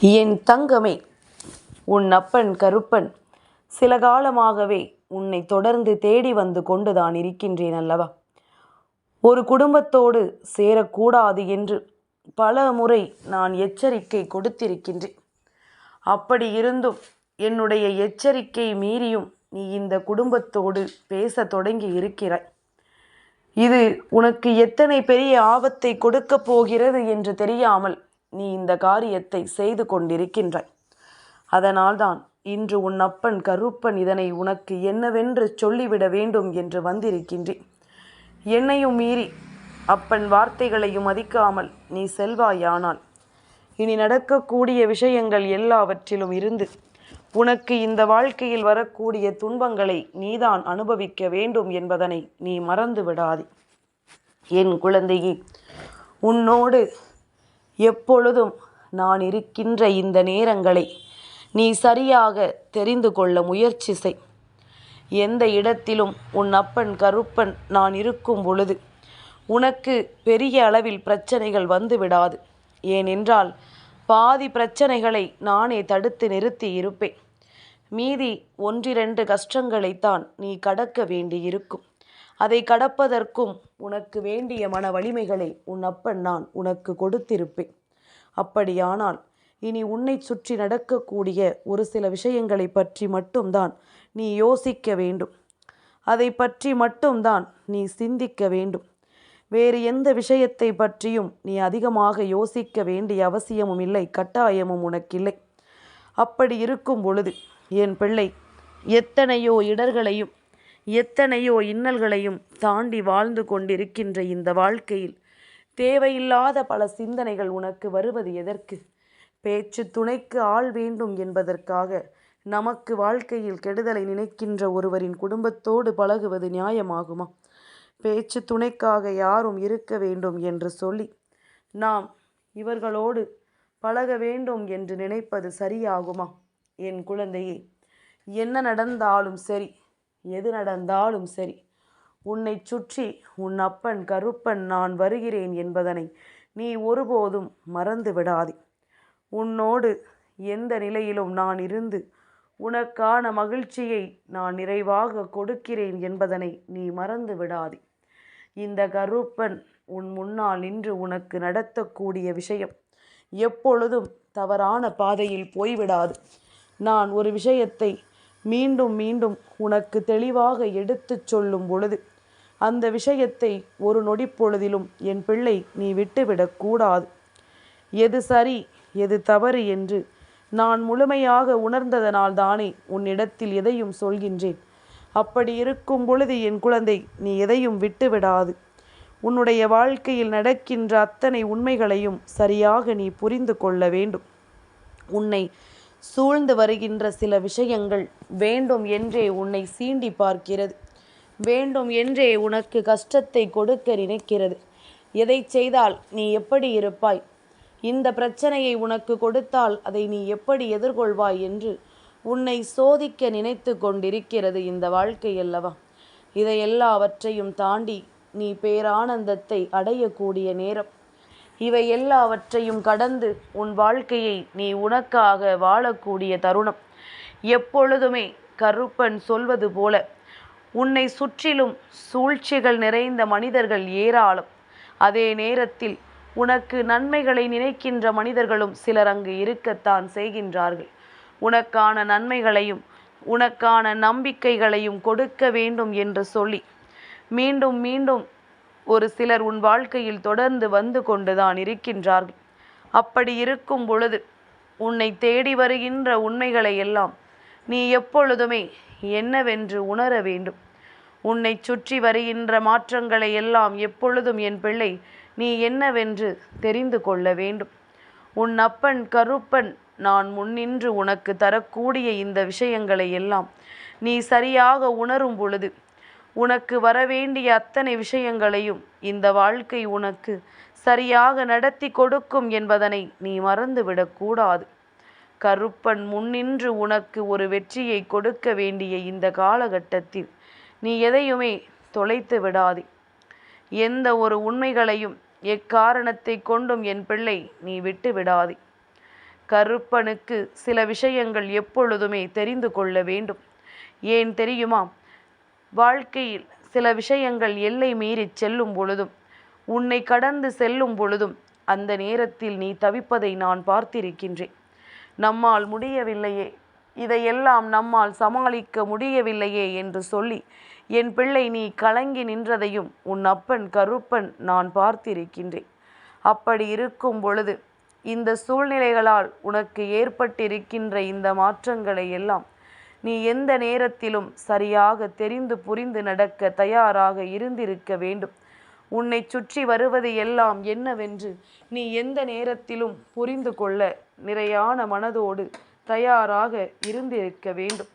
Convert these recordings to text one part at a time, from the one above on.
என் தங்கமே, உன் அப்பன் கருப்பன் சில காலமாகவே உன்னை தொடர்ந்து தேடி வந்து கொண்டுதான் இருக்கின்றேன் அல்லவா? ஒரு குடும்பத்தோடு சேரக்கூடாது என்று பல முறை நான் எச்சரிக்கை கொடுத்திருக்கின்றேன். அப்படி இருந்தும் என்னுடைய எச்சரிக்கை மீறியும் நீ இந்த குடும்பத்தோடு பேச தொடங்கி இருக்கிறாய். இது உனக்கு எத்தனை பெரிய ஆபத்தை கொடுக்கப் போகிறது என்று தெரியாமல் நீ இந்த காரியத்தை செய்து கொண்டிருக்கின்றாய். அதனால்தான் இன்று உன் அப்பன் கருப்பன் இதனை உனக்கு என்னவென்று சொல்லிவிட வேண்டும் என்று வந்திருக்கின்றேன். என்னையும் மீறி அப்பன் வார்த்தைகளையும் மதிக்காமல் நீ செல்வாயானால் இனி நடக்கக்கூடிய விஷயங்கள் எல்லாவற்றிலும் இருந்து உனக்கு இந்த வாழ்க்கையில் வரக்கூடிய துன்பங்களை நீதான் அனுபவிக்க வேண்டும் என்பதனை நீ மறந்து விடாதே. என் குழந்தையே, உன்னோடு எப்பொழுதும் நான் இருக்கின்ற இந்த நேரங்களை நீ சரியாக தெரிந்து கொள்ள முயற்சி செய். எந்த இடத்திலும் உன் அப்பன் கருப்பன் நான் இருக்கும் பொழுது உனக்கு பெரிய அளவில் பிரச்சனைகள் வந்து விடாது. ஏனென்றால் பாதி பிரச்சனைகளை நானே தடுத்து நிறுத்தி இருப்பேன். மீதி ஒன்றிரண்டு கஷ்டங்களைத்தான் நீ கடக்க வேண்டியிருக்கும். அதை கடப்பதற்கும் உனக்கு வேண்டிய மன வலிமைகளை உன் அப்பன் நான் உனக்கு கொடுத்திருப்பேன். அப்படியானால் இனி உன்னை சுற்றி நடக்கக்கூடிய ஒரு சில விஷயங்களை பற்றி மட்டும்தான் நீ யோசிக்க வேண்டும். அதை பற்றி மட்டும்தான் நீ சிந்திக்க வேண்டும். வேறு எந்த விஷயத்தை பற்றியும் நீ அதிகமாக யோசிக்க வேண்டிய அவசியமும் இல்லை, கட்டாயமும் உனக்கில்லை. அப்படி இருக்கும் பொழுது என் பிள்ளை, எத்தனையோ இடர்களையும் எத்தனையோ இன்னல்களையும் தாண்டி வாழ்ந்து கொண்டிருக்கின்ற இந்த வாழ்க்கையில் தேவையில்லாத பல சிந்தனைகள் உனக்கு வருவது எதற்கு? பேச்சு துணைக்கு ஆள் வேண்டும் என்பதற்காக நமக்கு வாழ்க்கையில் கெடுதலை நினைக்கின்ற ஒருவரின் குடும்பத்தோடு பழகுவது நியாயமாகுமா? பேச்சு துணைக்காக யாரும் இருக்க வேண்டும் என்று சொல்லி நாம் இவர்களோடு பழக வேண்டும் என்று நினைப்பது சரியாகுமா? என் குழந்தையே, என்ன நடந்தாலும் சரி, எது நடந்தாலும் சரி, உன்னை சுற்றி உன் அப்பன் கருப்பன் நான் வருகிறேன் என்பதனை நீ ஒருபோதும் மறந்து விடாதே. உன்னோடு எந்த நிலையிலும் நான் இருந்து உனக்கான மகிழ்ச்சியை நான் நிறைவாக கொடுக்கிறேன் என்பதனை நீ மறந்து விடாதே. இந்த கருப்பன் உன் முன்னால் நின்று உனக்கு நடத்தக்கூடிய விஷயம் எப்பொழுதும் தவறான பாதையில் போய்விடாது. நான் ஒரு விஷயத்தை மீண்டும் மீண்டும் உனக்கு தெளிவாக எடுத்துச் சொல்லும் பொழுது அந்த விஷயத்தை ஒரு நொடிப்பொழுதிலும் என் பிள்ளை நீ விட்டுவிடக்கூடாது. எது சரி எது தவறு என்று நான் முழுமையாக உணர்ந்ததனால் தானே உன்னிடத்தில் எதையும் சொல்கின்றேன். அப்படி இருக்கும் பொழுது என் குழந்தை, நீ எதையும் விட்டுவிடாது. உன்னுடைய வாழ்க்கையில் நடக்கின்ற அத்தனை உண்மைகளையும் சரியாக நீ புரிந்து கொள்ள வேண்டும். உன்னை சூழ்ந்து வருகின்ற சில விஷயங்கள் வேண்டும் என்றே உன்னை சீண்டி பார்க்கிறது. வேண்டும் என்றே உனக்கு கஷ்டத்தை கொடுக்க நினைக்கிறது. எதை செய்தால் நீ எப்படி இருப்பாய்? இந்த பிரச்சனையை உனக்கு கொடுத்தால் அதை நீ எப்படி எதிர்கொள்வாய் என்று உன்னை சோதிக்க நினைத்து கொண்டிருக்கிறது இந்த வாழ்க்கை அல்லவா? இதை எல்லாவற்றையும் தாண்டி நீ பேரானந்தத்தை அடையக்கூடிய நேரம். இவை எல்லாவற்றையும் கடந்து உன் வாழ்க்கையை நீ உனக்காக வாழக்கூடிய தருணம். எப்பொழுதுமே கருப்பன் சொல்வது போல உன்னை சுற்றிலும் சூழ்ச்சிகள் நிறைந்த மனிதர்கள் ஏராளம். அதே நேரத்தில் உனக்கு நன்மைகளை நினைக்கின்ற மனிதர்களும் சிலர் அங்கு இருக்கத்தான் செய்கின்றார்கள். உனக்கான நன்மைகளையும் உனக்கான நம்பிக்கைகளையும் கொடுக்க வேண்டும் என்று சொல்லி மீண்டும் மீண்டும் ஒரு சிலர் உன் வாழ்க்கையில் தொடர்ந்து வந்து கொண்டுதான் இருக்கின்றார்கள். அப்படி இருக்கும் பொழுது உன்னை தேடி வருகின்ற உண்மைகளை எல்லாம் நீ எப்பொழுதுமே என்னவென்று உணர வேண்டும். உன்னை சுற்றி வருகின்ற மாற்றங்களை எல்லாம் எப்பொழுதும் என் பிள்ளை நீ என்னவென்று தெரிந்து கொள்ள வேண்டும். உன் அப்பன் கருப்பன் நான் முன்னின்று உனக்கு தரக்கூடிய இந்த விஷயங்களை எல்லாம் நீ சரியாக உணரும் பொழுது உனக்கு வரவேண்டிய அத்தனை விஷயங்களையும் இந்த வாழ்க்கை உனக்கு சரியாக நடத்தி கொடுக்கும் என்பதனை நீ மறந்துவிடக்கூடாது. கருப்பன் முன்னின்று உனக்கு ஒரு வெற்றியை கொடுக்க வேண்டிய இந்த காலகட்டத்தில் நீ எதையுமே தொலைத்து விடாதே. எந்த ஒரு உண்மைகளையும் எக்காரணத்தை கொண்டும் என் பிள்ளை நீ விட்டு விடாதே. கருப்பனுக்கு சில விஷயங்கள் எப்பொழுதுமே தெரிந்து கொள்ள வேண்டும். ஏன் தெரியுமா? வாழ்க்கையில் சில விஷயங்கள் எல்லை மீறி செல்லும் பொழுதும், உன்னை கடந்து செல்லும் பொழுதும், அந்த நேரத்தில் நீ தவிப்பதை நான் பார்த்திருக்கின்றேன். நம்மால் முடியவில்லையே, இதையெல்லாம் நம்மால் சமாளிக்க முடியவில்லையே என்று சொல்லி என் பிள்ளை நீ கலங்கி நின்றதையும் உன் அப்பன் கருப்பன் நான் பார்த்திருக்கின்றேன். அப்படி இருக்கும் பொழுது இந்த சூழ்நிலைகளால் உனக்கு ஏற்பட்டிருக்கின்ற இந்த மாற்றங்களை எல்லாம் நீ எந்த நேரத்திலும் சரியாக தெரிந்து புரிந்து நடக்க தயாராக இருந்திருக்க வேண்டும். உன்னை சுற்றி வருவது எல்லாம் என்னவென்று நீ எந்த நேரத்திலும் புரிந்து கொள்ள நிறையான மனதோடு தயாராக இருந்திருக்க வேண்டும்.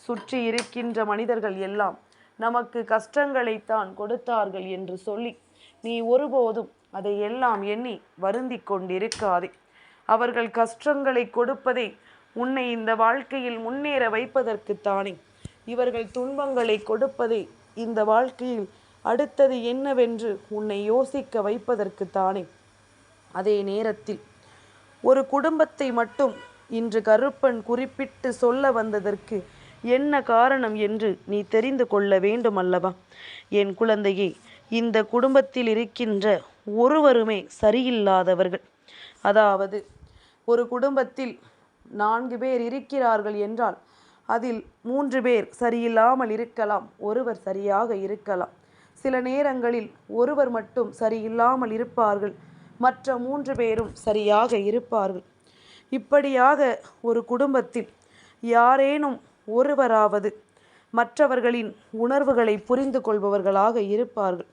சுற்றி இருக்கின்ற மனிதர்கள் எல்லாம் நமக்கு கஷ்டங்களைத்தான் கொடுத்தார்கள் என்று சொல்லி நீ ஒருபோதும் அதையெல்லாம் எண்ணி வருந்தி கொண்டிருக்காதே. அவர்கள் கஷ்டங்களை கொடுப்பதை உன்னை இந்த வாழ்க்கையில் முன்னேற வைப்பதற்குத்தானே. இவர்கள் துன்பங்களை கொடுப்பதை இந்த வாழ்க்கையில் அடுத்தது என்னவென்று உன்னை யோசிக்க வைப்பதற்குத்தானே. அதே நேரத்தில் ஒரு குடும்பத்தை மட்டும் இன்று கருப்பன் குறிப்பிட்டு சொல்ல வந்ததற்கு என்ன காரணம் என்று நீ தெரிந்து கொள்ள வேண்டும் அல்லவா? என் குழந்தையே, இந்த குடும்பத்தில் இருக்கின்ற ஒருவருமே சரியில்லாதவர்கள். அதாவது ஒரு குடும்பத்தில் 4 பேர் இருக்கிறார்கள் என்றால் அதில் 3 பேர் சரியில்லாமல் இருக்கலாம், ஒருவர் சரியாக இருக்கலாம். சில நேரங்களில் ஒருவர் மட்டும் சரியில்லாமல் இருப்பார்கள், மற்ற 3 பேரும் சரியாக இருப்பார்கள். இப்படியாக ஒரு குடும்பத்தில் யாரேனும் ஒருவராவது மற்றவர்களின் உணர்வுகளை புரிந்து கொள்பவர்களாக இருப்பார்கள்.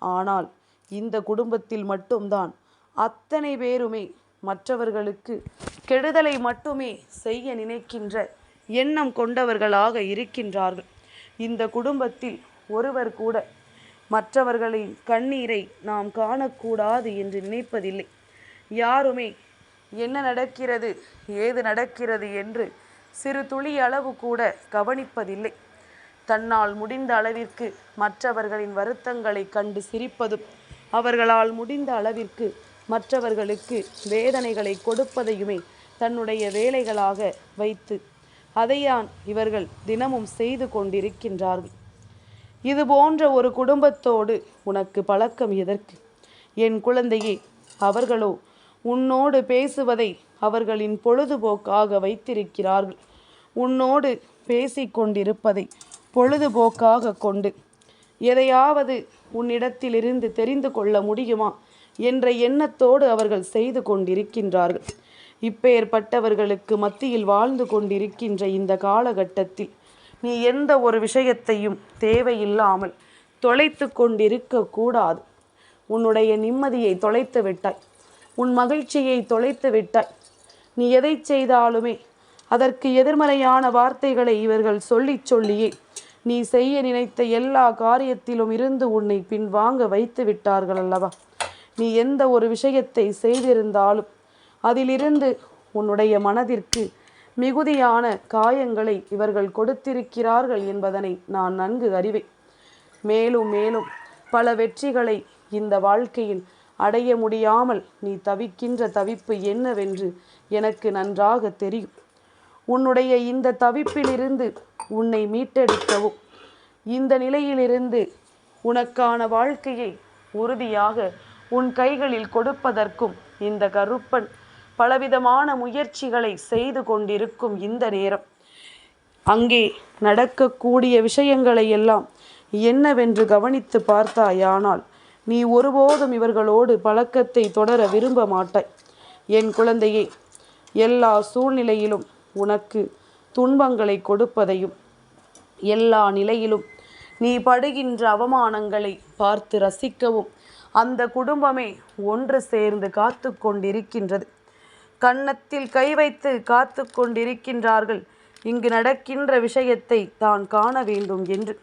ஆனால் இந்த குடும்பத்தில் மட்டும்தான் அத்தனை பேருமே மற்றவர்களுக்கு கெடுதலை மட்டுமே செய்ய நினைக்கின்ற எண்ணம் கொண்டவர்களாக இருக்கின்றார்கள். இந்த குடும்பத்தில் ஒருவர் கூட மற்றவர்களின் கண்ணீரை நாம் காணக்கூடாது என்று நினைப்பதில்லை. யாருமே என்ன நடக்கிறது, ஏது நடக்கிறது என்று சிறு துளி அளவு கூட கவனிப்பதில்லை. தன்னால் முடிந்த அளவிற்கு மற்றவர்களின் வருத்தங்களை கண்டு சிரிப்பதும், அவர்களால் முடிந்த அளவிற்கு மற்றவர்களுக்கு வேதனைகளை கொடுப்பதையுமே தன்னுடைய வேலைகளாக வைத்து அதையான் இவர்கள் தினமும் செய்து கொண்டிருக்கின்றார்கள். இது போன்ற ஒரு குடும்பத்தோடு உனக்கு பழக்கம் எதற்கு என் குழந்தையே? அவர்களோ உன்னோடு பேசுவதை அவர்களின் பொழுதுபோக்காக வைத்திருக்கிறார்கள். உன்னோடு பேசிக்கொண்டிருப்பதை பொழுதுபோக்காக கொண்டு எதையாவது உன்னிடத்திலிருந்து தெரிந்து கொள்ள முடியுமா என்ற எண்ணத்தோடு அவர்கள் செய்து கொண்டிருக்கின்றார்கள். இப்பேற்பட்டவர்களுக்கு மத்தியில் வாழ்ந்து கொண்டிருக்கின்ற இந்த காலகட்டத்தில் நீ எந்த ஒரு விஷயத்தையும் தேவையில்லாமல் தொலைத்து கொண்டிருக்க கூடாது. உன்னுடைய நிம்மதியை தொலைத்து விட்டாய், உன் மகிழ்ச்சியை தொலைத்து விட்டாய். நீ எதை செய்தாலுமே அதற்கு எதிர்மறையான வார்த்தைகளை இவர்கள் சொல்லியே நீ செய்ய நினைத்த எல்லா காரியத்திலும் இருந்து உன்னை பின்வாங்க வைத்து விட்டார்கள் அல்லவா? நீ எந்த ஒரு விஷயத்தை செய்திருந்தாலும் அதிலிருந்து உன்னுடைய மனதிற்கு மிகுதியான காயங்களை இவர்கள் கொடுத்திருக்கிறார்கள் என்பதனை நான் நன்கு அறிவேன். மேலும் மேலும் பல வெற்றிகளை இந்த வாழ்க்கையில் அடைய முடியாமல் நீ தவிக்கின்ற தவிப்பு என்னவென்று எனக்கு நன்றாக தெரியும். உன்னுடைய இந்த தவிப்பிலிருந்து உன்னை மீட்டெடுக்கவும், இந்த நிலையிலிருந்து உனக்கான வாழ்க்கையை உறுதியாக உன் கைகளில் கொடுப்பதற்கும் இந்த கருப்பன் பலவிதமான முயற்சிகளை செய்து கொண்டிருக்கும் இந்த நேரம், அங்கே நடக்கக்கூடிய விஷயங்களை எல்லாம் என்னவென்று கவனித்து பார்த்தாயானால் நீ ஒருபோதும் இவர்களோடு பழக்கத்தை தொடர விரும்ப மாட்டாய். என் குழந்தையே, எல்லா சூழ்நிலையிலும் உனக்கு துன்பங்களை கொடுப்பதையும், எல்லா நிலையிலும் நீ படுகின்ற அவமானங்களை பார்த்து ரசிக்கவும் அந்த குடும்பமே ஒன்று சேர்ந்து காத்து கொண்டிருக்கின்றது. கன்னத்தில் கை வைத்து காத்து கொண்டிருக்கின்றார்கள். இங்கு நடக்கின்ற விஷயத்தை தான் காண வேண்டும் என்று.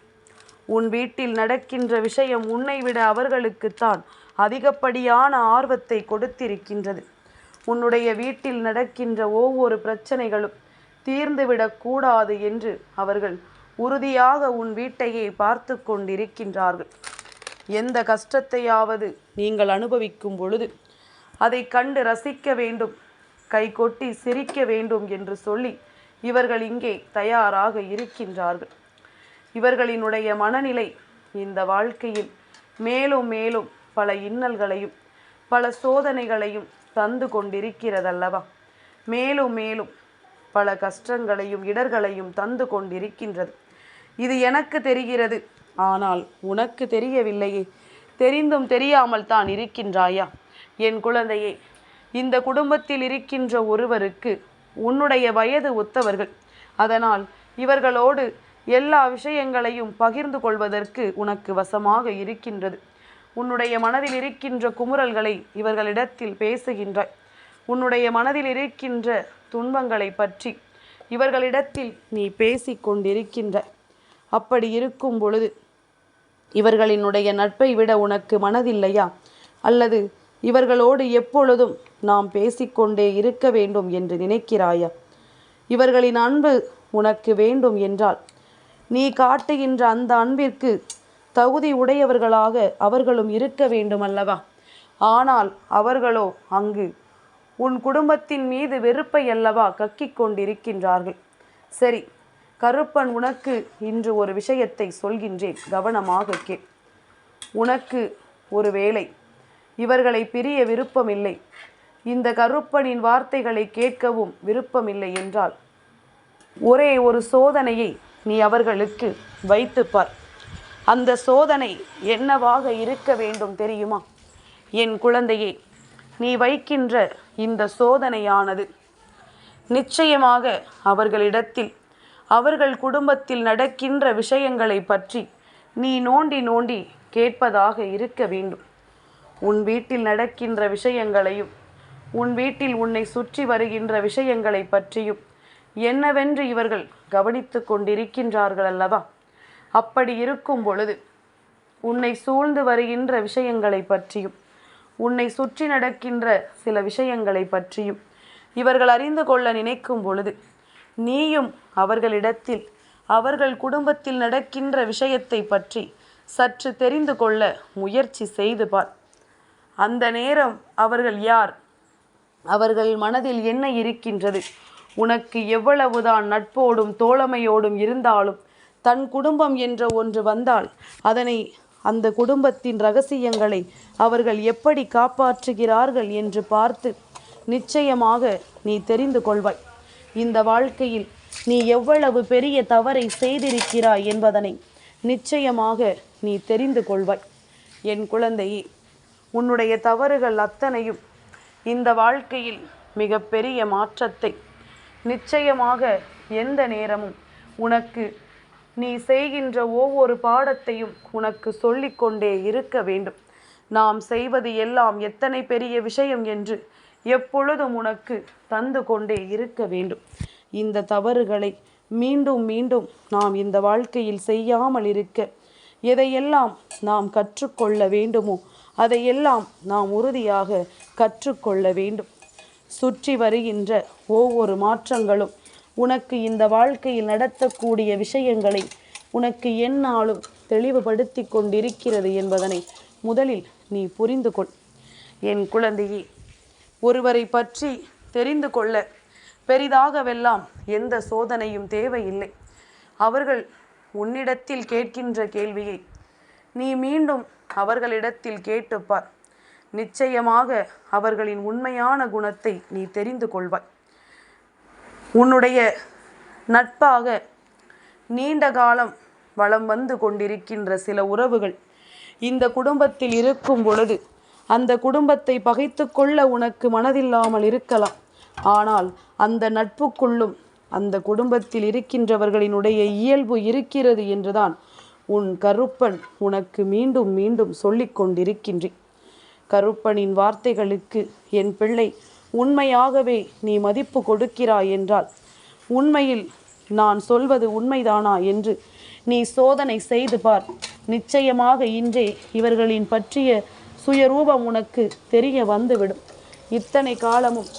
உன் வீட்டில் நடக்கின்ற விஷயம் உன்னை விட அவர்களுக்குத்தான் அதிகப்படியான ஆர்வத்தை கொடுத்திருக்கின்றது. உன்னுடைய வீட்டில் நடக்கின்ற ஒவ்வொரு பிரச்சனைகளும் தீர்ந்துவிடக்கூடாது என்று அவர்கள் உறுதியாக உன் வீட்டையே பார்த்து கொண்டிருக்கின்றார்கள். எந்த கஷ்டத்தையாவது நீங்கள் அனுபவிக்கும் பொழுது அதை கண்டு ரசிக்க வேண்டும், கைகொட்டி சிரிக்க வேண்டும் என்று சொல்லி இவர்கள் இங்கே தயாராக இருக்கின்றார்கள். இவர்களினுடைய மனநிலை இந்த வாழ்க்கையில் மேலும் மேலும் பல இன்னல்களையும் பல சோதனைகளையும் தந்து கொண்டிருக்கிறதல்லவா? மேலும் மேலும் பல கஷ்டங்களையும் இடர்களையும் தந்து கொண்டிருக்கின்றது. இது எனக்கு தெரிகிறது, ஆனால் உனக்கு தெரியவில்லையே. தெரிந்தும் தெரியாமல் தான் இருக்கின்றாயா? என் குழந்தையே, இந்த குடும்பத்தில் இருக்கின்ற ஒருவருக்கு உன்னுடைய வயது ஒத்தவர்கள். அதனால் இவர்களோடு எல்லா விஷயங்களையும் பகிர்ந்து கொள்வதற்கு உனக்கு வசமாக இருக்கின்றது. உன்னுடைய மனதில் இருக்கின்ற குமுறல்களை இவர்களிடத்தில் பேசுகின்றாய். உன்னுடைய மனதில் இருக்கின்ற துன்பங்களை பற்றி இவர்களிடத்தில் நீ பேசிக்கொண்டிருக்கின்றாய். அப்படி இருக்கும் பொழுது இவர்களினுடைய நட்பை விட உனக்கு மனதில்லையா? அல்லது இவர்களோடு எப்பொழுதும் நாம் பேசிக்கொண்டே இருக்க வேண்டும் என்று நினைக்கிறாயா? இவர்களின் அன்பு உனக்கு வேண்டும் என்றால் நீ காட்டுகின்ற அந்த அன்பிற்கு தகுதி உடையவர்களாக அவர்களும் இருக்க வேண்டும் அல்லவா? ஆனால் அவர்களோ அங்கு உன் குடும்பத்தின் மீது வெறுப்பை அல்லவா கக்கிக் கொண்டிருக்கின்றார்கள். சரி, கருப்பன் உனக்கு இன்று ஒரு விஷயத்தை சொல்கின்றேன், கவனமாக கேள். உனக்கு ஒருவேளை இவர்களை பிரிய விருப்பமில்லை, இந்த கருப்பனின் வார்த்தைகளை கேட்கவும் விருப்பமில்லை என்றால் ஒரே ஒரு சோதனையை நீ அவர்களுக்கு வைத்துப்பார். அந்த சோதனை என்னவாக இருக்க வேண்டும் தெரியுமா? என் குழந்தையே, நீ வைக்கின்ற இந்த சோதனையானது நிச்சயமாக அவர்களிடத்தில் அவர்கள் குடும்பத்தில் நடக்கின்ற விஷயங்களை பற்றி நீ நோண்டி நோண்டி கேட்பதாக இருக்க வேண்டும். உன் வீட்டில் நடக்கின்ற விஷயங்களையும் உன் வீட்டில் உன்னை சுற்றி வருகின்ற விஷயங்களை பற்றியும் என்னவென்று இவர்கள் கவனித்து கொண்டிருக்கின்றார்கள் அல்லவா? அப்படி இருக்கும் பொழுது உன்னை சூழ்ந்து வருகின்ற விஷயங்களை பற்றியும் உன்னை சுற்றி நடக்கின்ற சில விஷயங்களை பற்றியும் இவர்கள் அறிந்து கொள்ள நினைக்கும் பொழுது நீயும் அவர்களிடத்தில் அவர்கள் குடும்பத்தில் நடக்கின்ற விஷயத்தை பற்றி சற்று தெரிந்து கொள்ள முயற்சி செய்து பார். அந்த நேரம் அவர்கள் யார், அவர்கள் மனதில் என்ன இருக்கின்றது, உனக்கு எவ்வளவுதான் நட்போடும் தோழமையோடும் இருந்தாலும் தன் குடும்பம் என்ற ஒன்று வந்தால் அதனை அந்த குடும்பத்தின் இரகசியங்களை அவர்கள் எப்படி காப்பாற்றுகிறார்கள் என்று பார்த்து நிச்சயமாக நீ தெரிந்து கொள்வாய். இந்த வாழ்க்கையில் நீ எவ்வளவு பெரிய தவறை செய்திருக்கிறாய் என்பதனை நிச்சயமாக நீ தெரிந்து கொள்வாய். என் குழந்தையே, உன்னுடைய தவறுகள் அத்தனையும் இந்த வாழ்க்கையில் மிக பெரிய மாற்றத்தை நிச்சயமாக எந்த நேரமும் உனக்கு நீ செய்கின்ற ஒவ்வொரு பாடத்தையும் உனக்கு சொல்லிக்கொண்டே இருக்க வேண்டும். நாம் செய்வது எல்லாம் எத்தனை பெரிய விஷயம் என்று எப்பொழுதும் உனக்கு தந்து கொண்டே இருக்க வேண்டும். இந்த தவறுகளை மீண்டும் மீண்டும் நாம் இந்த வாழ்க்கையில் செய்யாமல் இருக்க எதையெல்லாம் நாம் கற்றுக்கொள்ள வேண்டுமோ அதையெல்லாம் நாம் உறுதியாக கற்றுக்கொள்ள வேண்டும். சுற்றி வருகின்ற ஒவ்வொரு மாற்றங்களும் உனக்கு இந்த வாழ்க்கையில் நடத்தக்கூடிய விஷயங்களை உனக்கு எந்நாளும் தெளிவுபடுத்தி கொண்டிருக்கிறது என்பதனை முதலில் நீ புரிந்து கொள். என் குழந்தையே, ஒருவரை பற்றி தெரிந்து கொள்ள பெரிதாகவெல்லாம் எந்த சோதனையும் தேவையில்லை. அவர்கள் உன்னிடத்தில் கேட்கின்ற கேள்வியை நீ மீண்டும் அவர்களிடத்தில் கேட்டுப்பார். நிச்சயமாக அவர்களின் உண்மையான குணத்தை நீ தெரிந்து கொள்வாய். உன்னுடைய நட்பாக நீண்ட காலம் வலம் வந்து கொண்டிருக்கின்ற சில உறவுகள் இந்த குடும்பத்தில் இருக்கும் பொழுது அந்த குடும்பத்தை பகைத்து கொள்ள உனக்கு மனதில்லாமல் இருக்கலாம். ஆனால் அந்த நட்புக்குள்ளும் அந்த குடும்பத்தில் இருக்கின்றவர்களினுடைய இயல்பு இருக்கிறது என்றுதான் உன் கருப்பன் உனக்கு மீண்டும் மீண்டும் சொல்லிக் கொண்டிருக்கின்றேன். கருப்பனின் வார்த்தைகளுக்கு என் பிள்ளை உண்மையாகவே நீ மதிப்பு கொடுக்கிறாய் என்றால் உண்மையில் நான் சொல்வது உண்மைதானா என்று நீ சோதனை செய்து பார். நிச்சயமாக இன்றே இவர்களின் பற்றிய சுயரூபம் உனக்கு தெரிய வந்துவிடும். இத்தனை காலமும்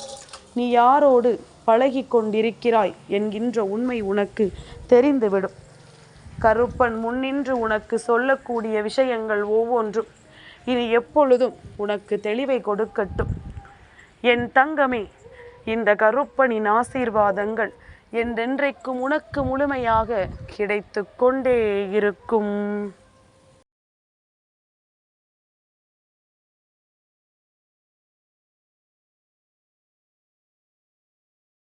நீ யாரோடு பழகி கொண்டிருக்கிறாய் என்கின்ற உண்மை உனக்கு தெரிந்துவிடும். கருப்பன் முன்னின்று உனக்கு சொல்லக்கூடிய விஷயங்கள் ஒவ்வொன்றும் இனி எப்பொழுதும் உனக்கு தெளிவை கொடுக்கட்டும். என் தங்கமே, இந்த கருப்பனின் ஆசீர்வாதங்கள் என்றென்றைக்கும் உனக்கு முழுமையாக கிடைத்து கொண்டே இருக்கும்.